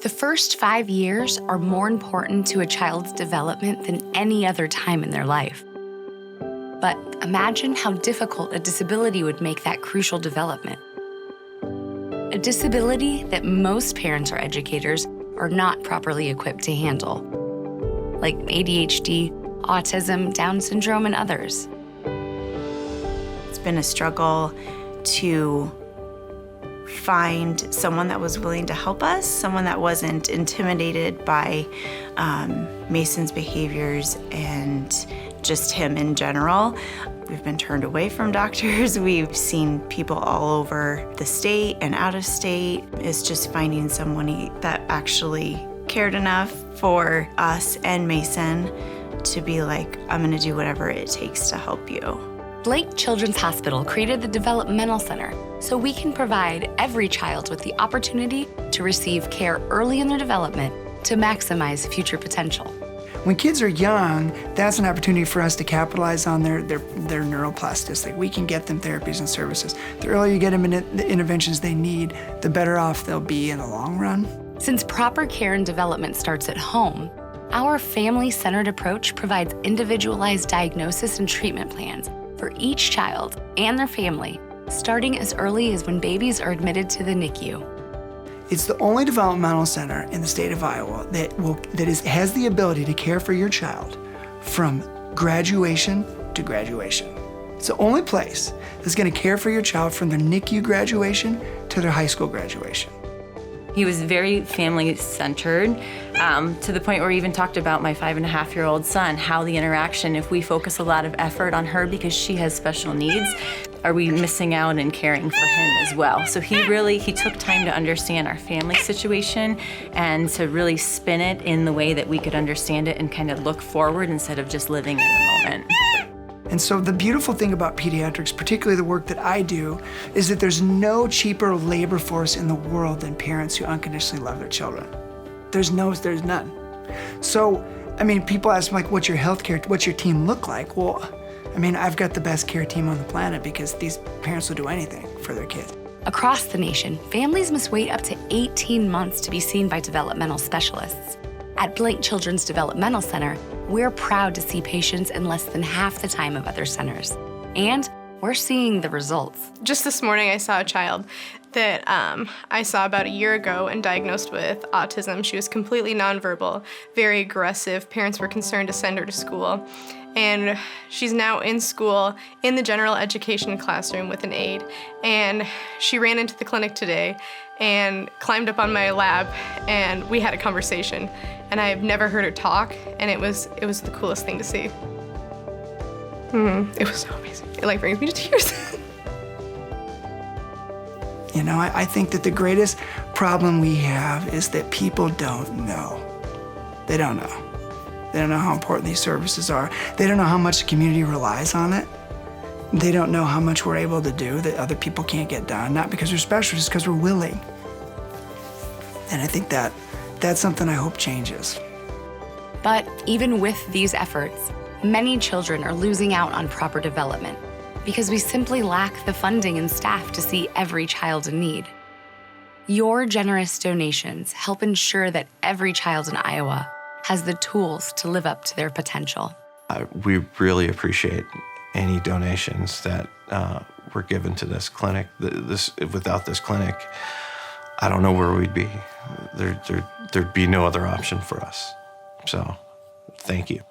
The first 5 years are more important to a child's development than any other time in their life. But imagine how difficult a disability would make that crucial development. A disability that most parents or educators are not properly equipped to handle, like ADHD, autism, Down syndrome, and others. It's been a struggle to find someone that was willing to help us, someone that wasn't intimidated by Mason's behaviors and just him in general. We've been turned away from doctors. We've seen people all over the state and out of state. It's just finding someone that actually cared enough for us and Mason to be like, I'm gonna do whatever it takes to help you. Blake Children's Hospital created the Developmental Center so we can provide every child with the opportunity to receive care early in their development to maximize future potential. When kids are young, that's an opportunity for us to capitalize on their neuroplasticity. We can get them therapies and services. The earlier you get them in the interventions they need, the better off they'll be in the long run. Since proper care and development starts at home, our family-centered approach provides individualized diagnosis and treatment plans for each child and their family, starting as early as when babies are admitted to the NICU. It's the only developmental center in the state of Iowa that has the ability to care for your child from graduation to graduation. It's the only place that's going to care for your child from their NICU graduation to their high school graduation. He was very family-centered, to the point where we even talked about my 5.5-year-old son, how the interaction, if we focus a lot of effort on her because she has special needs, are we missing out and caring for him as well? So he took time to understand our family situation and to really spin it in the way that we could understand it and kind of look forward instead of just living in the moment. And so the beautiful thing about pediatrics, particularly the work that I do, is that there's no cheaper labor force in the world than parents who unconditionally love their children. There's none. So, I mean, people ask me, like, what's your team look like? Well, I mean, I've got the best care team on the planet because these parents will do anything for their kids. Across the nation, families must wait up to 18 months to be seen by developmental specialists. At Blake Children's Developmental Center, we're proud to see patients in less than half the time of other centers. And we're seeing the results. Just this morning, I saw a child that I saw about a year ago and diagnosed with autism. She was completely nonverbal, very aggressive. Parents were concerned to send her to school. And she's now in school in the general education classroom with an aide. And she ran into the clinic today and climbed up on my lap, and we had a conversation. And I have never heard her talk, and it was the coolest thing to see. It was so amazing. It like brings me to tears. You know, I think that the greatest problem we have is that people don't know. They don't know. They don't know how important these services are. They don't know how much the community relies on it. They don't know how much we're able to do that other people can't get done, not because we're special, just because we're willing. And I think that's something I hope changes. But even with these efforts, many children are losing out on proper development because we simply lack the funding and staff to see every child in need. Your generous donations help ensure that every child in Iowa has the tools to live up to their potential. We really appreciate any donations that were given to this clinic. Without this clinic, I don't know where we'd be. There'd be no other option for us. So, thank you.